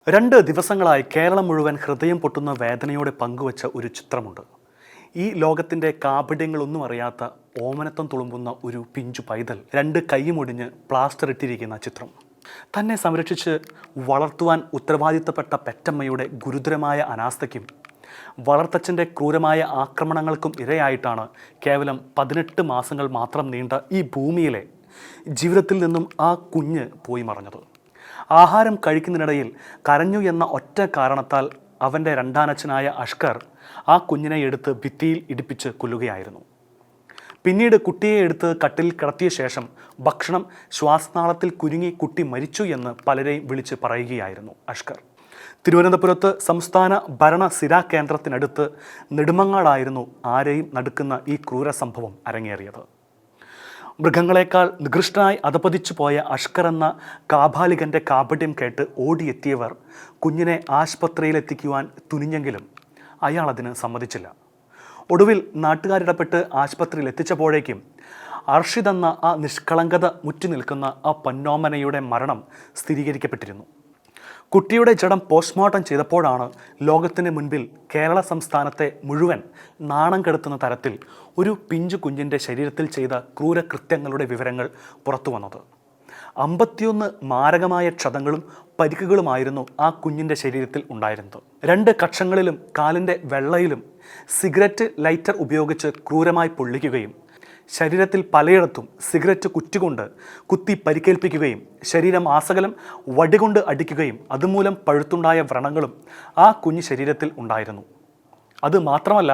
2 ദിവസങ്ങളായി കേരളം മുഴുവൻ ഹൃദയം പൊട്ടുന്ന വേദനയോടെ പങ്കുവച്ച ഒരു ചിത്രമുണ്ട്. ഈ ലോകത്തിൻ്റെ കാപട്യങ്ങളൊന്നും അറിയാത്ത ഓമനത്വം തുളുമ്പുന്ന ഒരു പിഞ്ചു പൈതൽ 2 കൈയുമൊടിഞ്ഞ് പ്ലാസ്റ്റർ ഇട്ടിരിക്കുന്ന ചിത്രം. തന്നെ സംരക്ഷിച്ച് വളർത്തുവാൻ ഉത്തരവാദിത്തപ്പെട്ട പെറ്റമ്മയുടെ ഗുരുതരമായ അനാസ്ഥയ്ക്കും വളർത്തച്ഛൻ്റെ ക്രൂരമായ ആക്രമണങ്ങൾക്കും ഇരയായിട്ടാണ് കേവലം 18 മാസങ്ങൾ മാത്രം നീണ്ട ഈ ഭൂമിയിലെ ജീവിതത്തിൽ നിന്നും ആ കുഞ്ഞ് പോയി മറഞ്ഞത്. ആഹാരം കഴിക്കുന്നതിനിടയിൽ കരഞ്ഞു എന്ന ഒറ്റ കാരണത്താൽ അവൻ്റെ രണ്ടാനച്ഛനായ അഷ്കർ ആ കുഞ്ഞിനെ എടുത്ത് ഭിത്തിയിൽ ഇടിപ്പിച്ച് കൊല്ലുകയായിരുന്നു. പിന്നീട് കുട്ടിയെ എടുത്ത് കട്ടിൽ കിടത്തിയ ശേഷം ഭക്ഷണം ശ്വാസനാളത്തിൽ കുരുങ്ങി കുട്ടി മരിച്ചു എന്ന് പലരെയും വിളിച്ച് പറയുകയായിരുന്നു അഷ്കർ. തിരുവനന്തപുരത്ത് സംസ്ഥാന ഭരണ സിരാ കേന്ദ്രത്തിനടുത്ത് നെടുമങ്ങാടായിരുന്നു ആരെയും നടുക്കുന്ന ഈ ക്രൂര സംഭവം അരങ്ങേറിയത്. മൃഗങ്ങളെക്കാൾ നികൃഷ്ടനായി അധപതിച്ചു പോയ അഷ്കർ എന്ന കാബാലികൻ്റെ കാപട്യം കേട്ട് ഓടിയെത്തിയവർ കുഞ്ഞിനെ ആശുപത്രിയിലെത്തിക്കുവാൻ തുനിഞ്ഞെങ്കിലും അയാൾ അതിന് സമ്മതിച്ചില്ല. ഒടുവിൽ നാട്ടുകാരിടപെട്ട് ആശുപത്രിയിൽ എത്തിച്ചപ്പോഴേക്കും അർഷിദ് എന്ന ആ നിഷ്കളങ്കത മുറ്റി നിൽക്കുന്ന ആ പൊന്നോമനയുടെ മരണം സ്ഥിരീകരിക്കപ്പെട്ടിരുന്നു. കുട്ടിയുടെ ജഡം പോസ്റ്റ്മോർട്ടം ചെയ്തപ്പോഴാണ് ലോകത്തിന് മുൻപിൽ കേരള സംസ്ഥാനത്തെ മുഴുവൻ നാണം കെടുത്തുന്ന തരത്തിൽ ഒരു പിഞ്ചു കുഞ്ഞിൻ്റെ ശരീരത്തിൽ ചെയ്ത ക്രൂരകൃത്യങ്ങളുടെ വിവരങ്ങൾ പുറത്തു വന്നത്. 51 മാരകമായ ക്ഷതങ്ങളും പരിക്കുകളുമായിരുന്നു ആ കുഞ്ഞിൻ്റെ ശരീരത്തിൽ ഉണ്ടായിരുന്നത്. 2 കക്ഷങ്ങളിലും കാലിൻ്റെ വെള്ളയിലും സിഗരറ്റ് ലൈറ്റർ ഉപയോഗിച്ച് ക്രൂരമായി പൊള്ളിക്കുകയും ശരീരത്തിൽ പലയിടത്തും സിഗരറ്റ് കുറ്റികൊണ്ട് കുത്തി പരിക്കേൽപ്പിക്കുകയും ശരീരം ആസകലം വടികൊണ്ട് അടിക്കുകയും അതുമൂലം പഴുത്തുണ്ടായ വ്രണങ്ങളും ആ കുഞ്ഞു ശരീരത്തിൽ ഉണ്ടായിരുന്നു. അതുമാത്രമല്ല,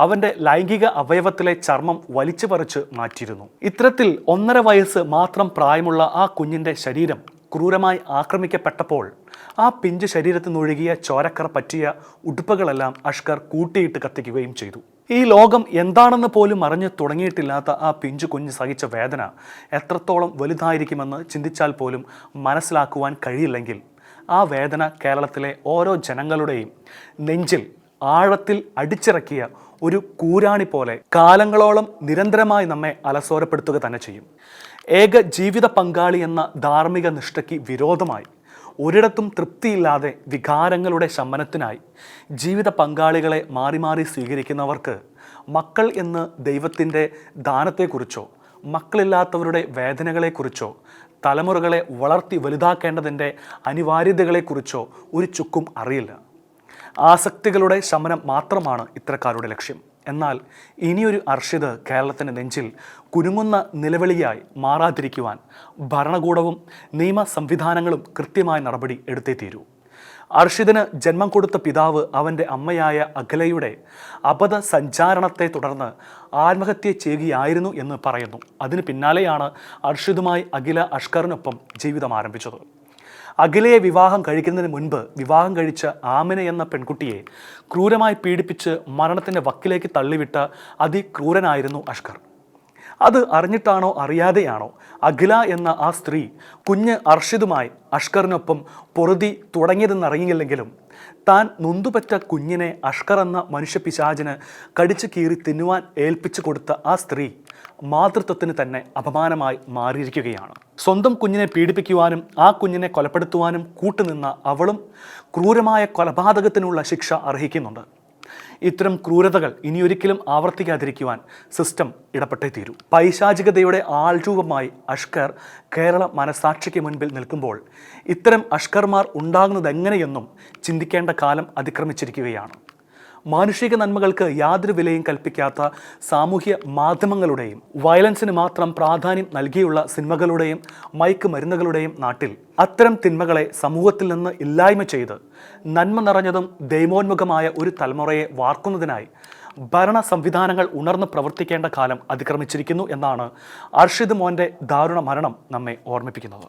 അവൻ്റെ ലൈംഗിക അവയവത്തിലെ ചർമ്മം വലിച്ചു പറിച്ച് മാറ്റിയിരുന്നു. ഇത്തരത്തിൽ 1.5 വയസ്സ് മാത്രം പ്രായമുള്ള ആ കുഞ്ഞിൻ്റെ ശരീരം ക്രൂരമായി ആക്രമിക്കപ്പെട്ടപ്പോൾ ആ പിഞ്ച് ശരീരത്തിൽ നിന്നൊഴുകിയ ചോരക്കറ പറ്റിയ ഉടുപ്പുകളെല്ലാം അഷ്കർ കൂട്ടിയിട്ട് കത്തിക്കുകയും ചെയ്തു. ഈ ലോകം എന്താണെന്ന് പോലും അറിഞ്ഞു തുടങ്ങിയിട്ടില്ലാത്ത ആ പിഞ്ചു കുഞ്ഞ് സഹിച്ച വേദന എത്രത്തോളം വലുതായിരിക്കുമെന്ന് ചിന്തിച്ചാൽ പോലും മനസ്സിലാക്കുവാൻ കഴിയില്ലെങ്കിൽ ആ വേദന കേരളത്തിലെ ഓരോ ജനങ്ങളുടെയും നെഞ്ചിൽ ആഴത്തിൽ അടിച്ചിറക്കിയ ഒരു കൂരാണി പോലെ കാലങ്ങളോളം നിരന്തരമായി നമ്മെ അലസോരപ്പെടുത്തുക തന്നെ ചെയ്യും. ഏക ജീവിത പങ്കാളി എന്ന ധാർമ്മിക നിഷ്ഠയ്ക്ക് വിരോധമായി ഒരിടത്തും തൃപ്തിയില്ലാതെ വികാരങ്ങളുടെ ശമനത്തിനായി ജീവിത പങ്കാളികളെ മാറി മാറി സ്വീകരിക്കുന്നവർക്ക് മക്കൾ എന്ന് ദൈവത്തിൻ്റെ ദാനത്തെക്കുറിച്ചോ മക്കളില്ലാത്തവരുടെ വേദനകളെക്കുറിച്ചോ തലമുറകളെ വളർത്തി വലുതാക്കേണ്ടതിൻ്റെ അനിവാര്യതകളെക്കുറിച്ചോ ഒരു ചുക്കും അറിയില്ല. ആസക്തികളുടെ ശമനം മാത്രമാണ് ഇത്തരക്കാരുടെ ലക്ഷ്യം. എന്നാൽ ഇനിയൊരു അർഷിദ് കേരളത്തിൻ്റെ നെഞ്ചിൽ കുരുങ്ങുന്ന നിലവിളിയായി മാറാതിരിക്കുവാൻ ഭരണകൂടവും നിയമ സംവിധാനങ്ങളും കൃത്യമായ നടപടി എടുത്തേ തീരൂ. അർഷിദിന് ജന്മം കൊടുത്ത പിതാവ് അവൻ്റെ അമ്മയായ അഖിലയുടെ അബദ്ധ സഞ്ചാരണത്തെ തുടർന്ന് ആത്മഹത്യ ചെയ്യുകയായിരുന്നു എന്ന് പറയുന്നു. അതിന് പിന്നാലെയാണ് അർഷിദുമായി അഖില അഷ്കറിനൊപ്പം ജീവിതം ആരംഭിച്ചത്. അഖിലയെ വിവാഹം കഴിക്കുന്നതിന് മുൻപ് വിവാഹം കഴിച്ച ആമിന എന്ന പെൺകുട്ടിയെ ക്രൂരമായി പീഡിപ്പിച്ച് മരണത്തിൻ്റെ വക്കിലേക്ക് തള്ളിവിട്ട അതിക്രൂരനായിരുന്നു അഷ്കർ. അത് അറിഞ്ഞിട്ടാണോ അറിയാതെയാണോ അഖില എന്ന ആ സ്ത്രീ കുഞ്ഞ് അർഷിദുമായി അഷ്കറിനൊപ്പം പൊറുതി തുടങ്ങിയതെന്നറിയില്ലെങ്കിലും താൻ നൊന്തുപറ്റ കുഞ്ഞിനെ അഷ്കർ എന്ന മനുഷ്യപിശാചിന് കടിച്ചു കീറി തിന്നുവാൻ ഏൽപ്പിച്ചു കൊടുത്ത ആ സ്ത്രീ മാതൃത്വത്തിന് തന്നെ അപമാനമായി മാറിയിരിക്കുകയാണ്. സ്വന്തം കുഞ്ഞിനെ പീഡിപ്പിക്കുവാനും ആ കുഞ്ഞിനെ കൊലപ്പെടുത്തുവാനും കൂട്ടുനിന്ന അവളും ക്രൂരമായ കൊലപാതകത്തിനുള്ള ശിക്ഷ അർഹിക്കുന്നുണ്ട്. ഇത്തരം ക്രൂരതകൾ ഇനിയൊരിക്കലും ആവർത്തിക്കാതിരിക്കുവാൻ സിസ്റ്റം ഇടപെട്ടേ തീരൂ. പൈശാചികതയുടെ ആൾരൂപമായി അഷ്കർ കേരള മനസാക്ഷിക്ക് മുൻപിൽ നിൽക്കുമ്പോൾ ഇത്തരം അഷ്കർമാർ ഉണ്ടാകുന്നതെങ്ങനെയെന്നും ചിന്തിക്കേണ്ട കാലം അതിക്രമിച്ചിരിക്കുകയാണ്. മാനുഷിക നന്മകൾക്ക് യാതൊരു വിലയും കൽപ്പിക്കാത്ത സാമൂഹ്യ മാധ്യമങ്ങളുടെയും വയലൻസിന് മാത്രം പ്രാധാന്യം നൽകിയുള്ള സിനിമകളുടെയും മയക്ക് മരുന്നുകളുടെയും നാട്ടിൽ അത്തരം തിന്മകളെ സമൂഹത്തിൽ നിന്ന് ഇല്ലായ്മ ചെയ്ത് നന്മ നിറഞ്ഞതും ദൈവോന്മുഖമായ ഒരു തലമുറയെ വാർക്കുന്നതിനായി ഭരണ സംവിധാനങ്ങൾ ഉണർന്ന് പ്രവർത്തിക്കേണ്ട കാലം അതിക്രമിച്ചിരിക്കുന്നു എന്നാണ് അർഷിദ് മോൻ്റെ ദാരുണ മരണം നമ്മെ ഓർമ്മിപ്പിക്കുന്നത്.